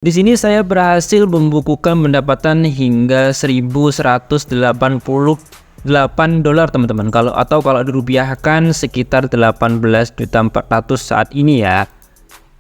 Di sini saya berhasil membukukan pendapatan hingga $1.188 teman-teman. Kalau dirupiahkan sekitar 18.400.000 saat ini ya.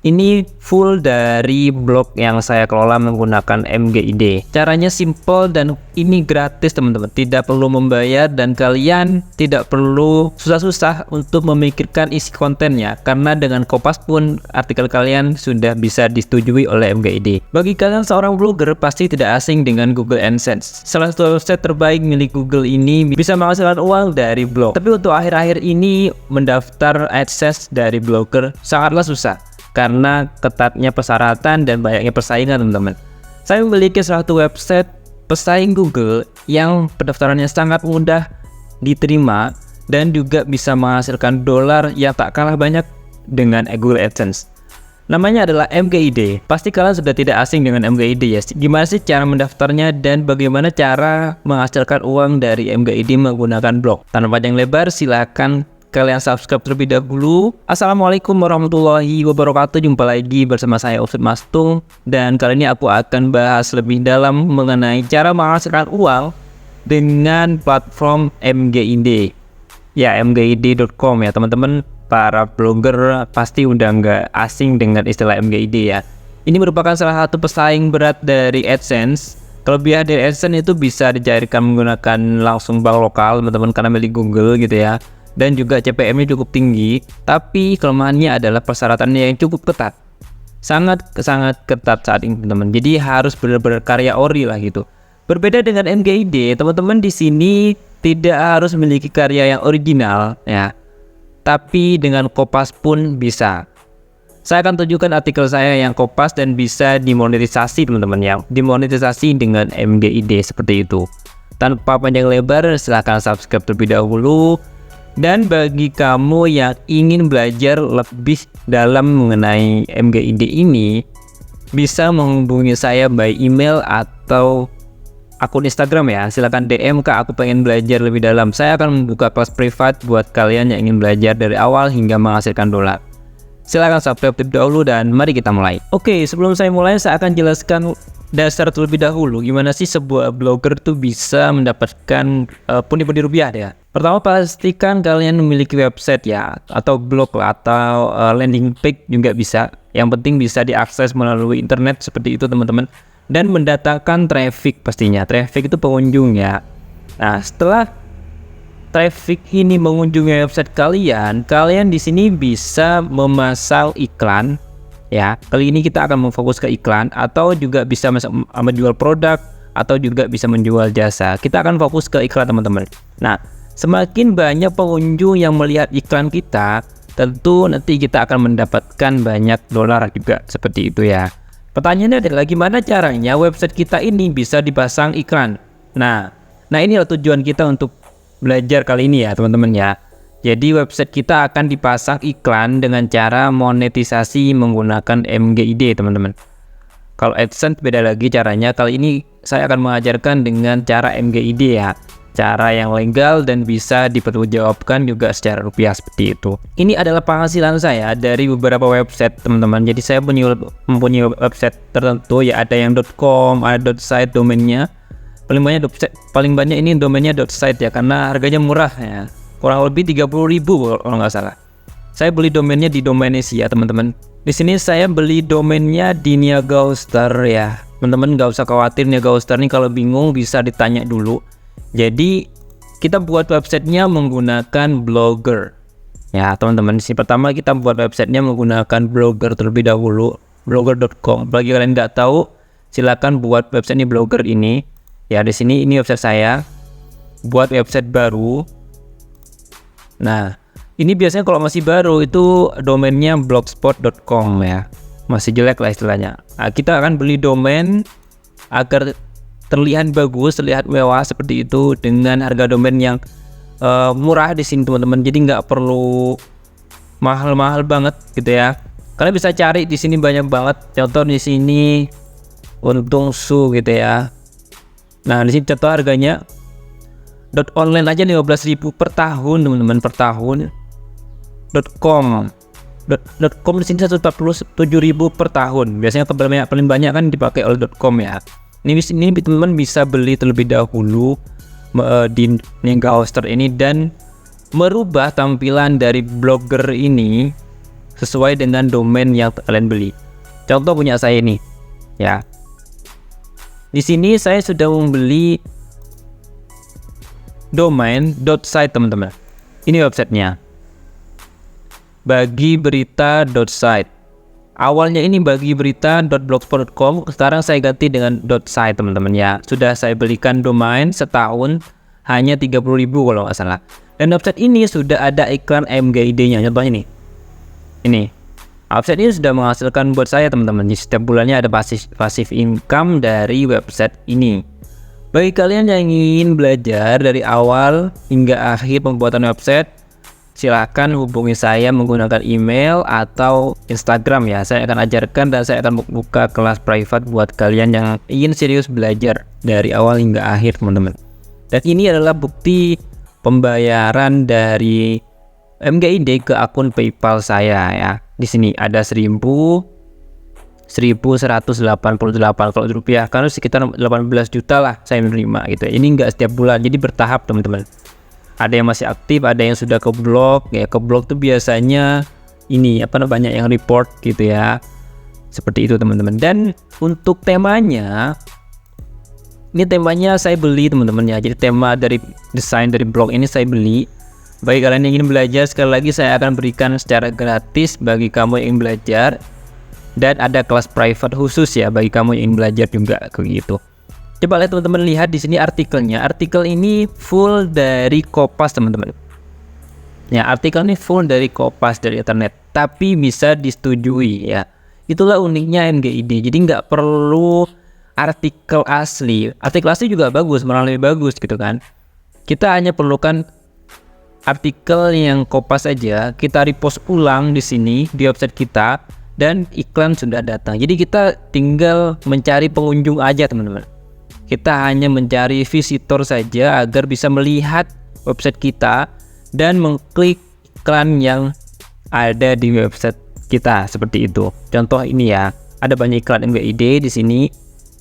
Ini full dari blog yang saya kelola menggunakan MGID. Caranya simple dan ini gratis teman-teman. Tidak perlu membayar dan kalian tidak perlu susah-susah untuk memikirkan isi kontennya. Karena dengan Kompas pun artikel kalian sudah bisa disetujui oleh MGID. Bagi kalian seorang blogger pasti tidak asing dengan Google AdSense. Salah satu website terbaik milik Google ini bisa menghasilkan uang dari blog. Tapi untuk akhir-akhir ini mendaftar AdSense dari blogger sangatlah susah. Karena ketatnya persyaratan dan banyaknya persaingan teman-teman. Saya memiliki suatu website pesaing Google yang pendaftarannya sangat mudah diterima dan juga bisa menghasilkan dolar yang tak kalah banyak dengan Google AdSense. Namanya adalah MGID. Pasti kalian sudah tidak asing dengan MGID ya. Gimana sih cara mendaftarnya dan bagaimana cara menghasilkan uang dari MGID menggunakan blog? Tanpa panjang lebar silakan kalian subscribe terlebih dahulu. Assalamualaikum warahmatullahi wabarakatuh. Jumpa lagi bersama saya Ustadz Mastung. Dan kali ini aku akan bahas lebih dalam mengenai cara menghasilkan uang dengan platform MGID. Ya, mgid.com ya teman-teman. Para blogger pasti udah nggak asing dengan istilah MGID ya. Ini merupakan salah satu pesaing berat dari AdSense. Kelebihan dari AdSense itu bisa dicairkan menggunakan langsung bank lokal teman-teman karena milik Google gitu ya. Dan juga CPM-nya cukup tinggi, tapi kelemahannya adalah persyaratannya yang cukup ketat. Sangat ketat saat ini teman-teman. Jadi harus benar-benar karya ori lah gitu. Berbeda dengan MGID, teman-teman di sini tidak harus memiliki karya yang original ya. Tapi dengan Kompas pun bisa. Saya akan tunjukkan artikel saya yang Kompas dan bisa dimonetisasi teman-teman, yang dimonetisasi dengan MGID seperti itu. Tanpa panjang lebar, silahkan subscribe terlebih dahulu. Dan bagi kamu yang ingin belajar lebih dalam mengenai MGID ini, bisa menghubungi saya by email atau akun Instagram ya. Silakan DM ke aku pengen belajar lebih dalam. Saya akan membuka kelas privat buat kalian yang ingin belajar dari awal hingga menghasilkan dolar. Silakan subscribe terlebih dahulu dan mari kita mulai. Oke, sebelum saya mulai saya akan jelaskan dasar terlebih dahulu. Gimana sih sebuah blogger tuh bisa mendapatkan pundi-pundi rupiah ya. Pertama pastikan kalian memiliki website ya, atau blog atau landing page juga bisa. Yang penting bisa diakses melalui internet seperti itu teman-teman. Dan mendatangkan traffic pastinya. Traffic itu pengunjung ya. Nah setelah traffic ini mengunjungi website kalian di sini bisa memasang iklan ya. Kali ini kita akan memfokus ke iklan atau juga bisa menjual produk atau juga bisa menjual jasa. Kita akan fokus ke iklan teman-teman. Nah, semakin banyak pengunjung yang melihat iklan kita, tentu nanti kita akan mendapatkan banyak dolar juga seperti itu ya. Pertanyaannya adalah gimana caranya website kita ini bisa dipasang iklan. Nah inilah tujuan kita untuk belajar kali ini ya teman-teman ya. Jadi website kita akan dipasang iklan dengan cara monetisasi menggunakan MGID teman-teman. Kalau AdSense beda lagi caranya. Kali ini saya akan mengajarkan dengan cara MGID ya. Cara yang legal dan bisa dipertanggungjawabkan juga secara rupiah seperti itu. Ini adalah penghasilan saya dari beberapa website teman-teman. Jadi saya mempunyai website tertentu ya, ada yang .com, ada .site domainnya. Paling banyak ini domainnya .site ya, karena harganya murah ya. Kurang lebih 30.000 kalau nggak salah. Saya beli domainnya di Domainisia teman-teman. Di sini saya beli domainnya di Niaga Star ya. Teman-teman nggak usah khawatir, Niaga Star ini kalau bingung bisa ditanya dulu. Jadi kita buat websitenya menggunakan Blogger ya teman-teman. Di sini pertama kita buat websitenya menggunakan Blogger terlebih dahulu, blogger.com. Bagi kalian nggak tahu, silakan buat website ini Blogger ini ya. Di sini ini website saya. Buat website baru. Nah ini biasanya kalau masih baru itu domainnya blogspot.com ya, masih jelek lah istilahnya. Nah, kita akan beli domain agar terlihat bagus, terlihat mewah seperti itu dengan harga domain yang murah di sini teman-teman. Jadi nggak perlu mahal-mahal banget gitu ya. Kalian bisa cari di sini banyak banget. Contoh di sini Untung Su gitu ya. Nah di sini contoh harganya .online aja 15.000 per tahun teman-teman, per tahun. .com .com di sini 147.000 per tahun. Biasanya paling banyak kan dipakai oleh .com ya. Ini teman-teman bisa beli terlebih dahulu di Mega Hoster ini dan merubah tampilan dari blogger ini sesuai dengan domain yang kalian beli. Contoh punya saya ini, ya. Di sini saya sudah membeli domain .site teman-teman. Ini websitenya. Bagiberita.site. Awalnya ini bagiberita.blogspot.com, sekarang saya ganti dengan .site teman-teman ya. Sudah saya belikan domain setahun hanya 30.000 kalau nggak salah. Dan website ini sudah ada iklan MGID-nya. Contohnya ini. Website ini sudah menghasilkan buat saya teman-teman. Setiap bulannya ada passive income dari website ini. Bagi kalian yang ingin belajar dari awal hingga akhir pembuatan website, silahkan hubungi saya menggunakan email atau Instagram ya. Saya akan ajarkan dan saya akan buka kelas private buat kalian yang ingin serius belajar dari awal hingga akhir teman-teman. Dan ini adalah bukti pembayaran dari MGID ke akun PayPal saya ya. Di sini ada 1188 kalau rupiah kan sekitar 18 juta lah saya menerima gitu. Ini enggak setiap bulan, jadi bertahap teman-teman. Ada yang masih aktif, ada yang sudah ke blog ya. Ke blog tuh biasanya ini banyak yang report gitu ya. Seperti itu teman-teman. Dan untuk temanya, ini temanya saya beli teman-teman ya. Jadi tema dari desain dari blog ini saya beli. Bagi kalian yang ingin belajar, sekali lagi saya akan berikan secara gratis bagi kamu yang ingin belajar. Dan ada kelas private khusus ya bagi kamu yang ingin belajar juga gitu. Coba lihat teman-teman, lihat di sini artikelnya. Artikel ini full dari Kompas teman-teman. Ya, artikel ini full dari Kompas dari internet, tapi bisa disetujui ya. Itulah uniknya MGID. Jadi nggak perlu artikel asli. Artikel asli juga bagus, malah lebih bagus gitu kan. Kita hanya perlukan artikel yang Kompas aja, kita repost ulang di sini di website kita dan iklan sudah datang. Jadi kita tinggal mencari pengunjung aja teman-teman. Kita hanya mencari visitor saja agar bisa melihat website kita dan mengklik iklan yang ada di website kita seperti itu. Contoh ini ya, ada banyak iklan MGID di sini.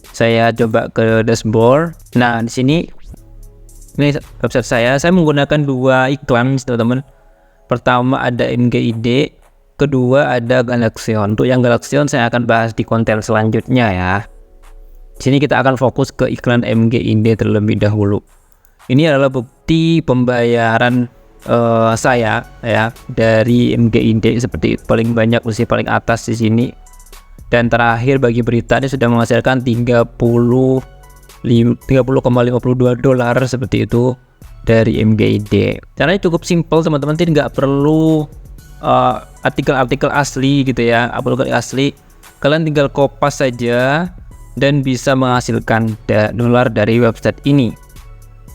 Saya coba ke dashboard. Nah, di sini ini website saya menggunakan dua iklan teman-teman. Pertama ada MGID, kedua ada Galaxion. Untuk yang Galaxion saya akan bahas di konten selanjutnya ya. Di sini kita akan fokus ke iklan MGID terlebih dahulu. Ini adalah bukti pembayaran saya ya dari MGID seperti paling banyak usia paling atas di sini. Dan terakhir bagi berita ini sudah menghasilkan 30,52 dolar seperti itu dari MGID. Caranya cukup simpel teman-teman, tidak perlu artikel-artikel asli gitu ya, artikel asli. Kalian tinggal kopas saja dan bisa menghasilkan dolar dari website ini.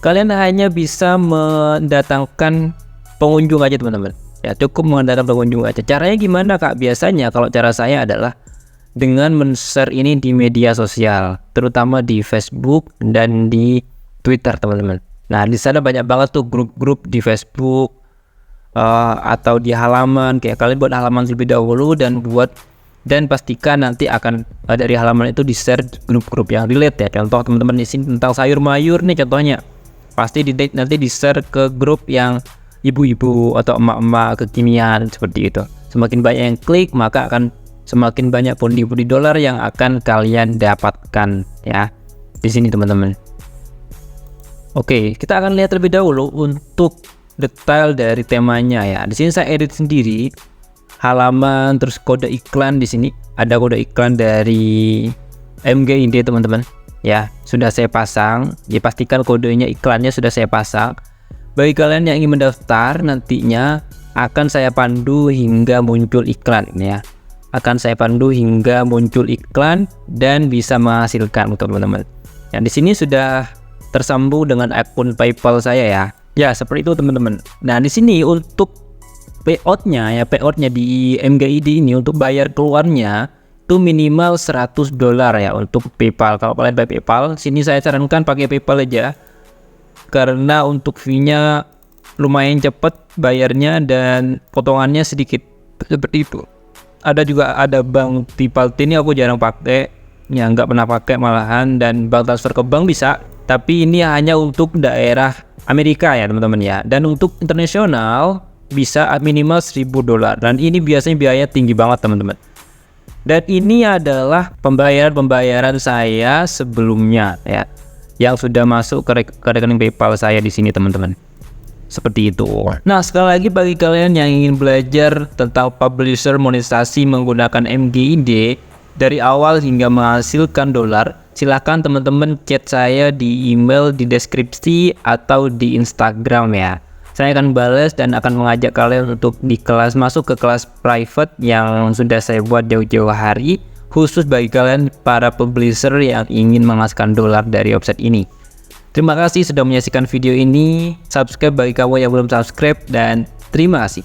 Kalian hanya bisa mendatangkan pengunjung aja teman-teman. Ya, cukup mendatangkan pengunjung aja. Caranya gimana Kak? Biasanya kalau cara saya adalah dengan men-share ini di media sosial, terutama di Facebook dan di Twitter teman-teman. Nah, di sana banyak banget tuh grup-grup di Facebook atau di halaman. Kayak kalian buat halaman terlebih dahulu dan pastikan nanti akan dari halaman itu di-share grup-grup yang relate ya. Contoh teman-teman di sini tentang sayur mayur nih contohnya. Pasti nanti di-share ke grup yang ibu-ibu atau emak-emak kekinian seperti itu. Semakin banyak yang klik, maka akan semakin banyak pundi-pundi dolar yang akan kalian dapatkan ya di sini teman-teman. Oke, kita akan lihat terlebih dahulu untuk detail dari temanya ya. Di sini saya edit sendiri halaman, terus kode iklan di sini ada kode iklan dari MGID teman-teman. Ya, sudah saya pasang. Ya, pastikan kodenya iklannya sudah saya pasang. Bagi kalian yang ingin mendaftar nantinya akan saya pandu hingga muncul iklan ini ya. Akan saya pandu hingga muncul iklan dan bisa menghasilkan teman-teman. Yang di sini sudah tersambung dengan akun PayPal saya ya. Ya, seperti itu teman-teman. Nah, di sini untuk payoutnya di MGID ini untuk bayar keluarnya itu minimal 100 dolar ya untuk PayPal. Kalau kalian pakai PayPal, sini saya sarankan pakai PayPal aja. Karena untuk fee-nya lumayan cepat bayarnya dan potongannya sedikit. seperti itu. Ada bank Tipalti ini aku jarang pakai, ya nggak pernah pakai malahan, dan bank transfer ke bank bisa, tapi ini hanya untuk daerah Amerika ya teman-teman ya. Dan untuk internasional bisa minimal $1.000, dan ini biasanya biaya tinggi banget teman-teman. Dan ini adalah pembayaran saya sebelumnya ya, yang sudah masuk ke rekening PayPal saya di sini teman-teman. Seperti itu. Nah, sekali lagi bagi kalian yang ingin belajar tentang publisher monetisasi menggunakan MGID dari awal hingga menghasilkan dolar, silakan teman-teman chat saya di email di deskripsi atau di Instagram ya. Saya akan balas dan akan mengajak kalian untuk masuk ke kelas private yang sudah saya buat jauh-jauh hari, khusus bagi kalian para publisher yang ingin menghasilkan dolar dari website ini. Terima kasih sudah menyaksikan video ini. Subscribe bagi kamu yang belum subscribe, dan terima kasih.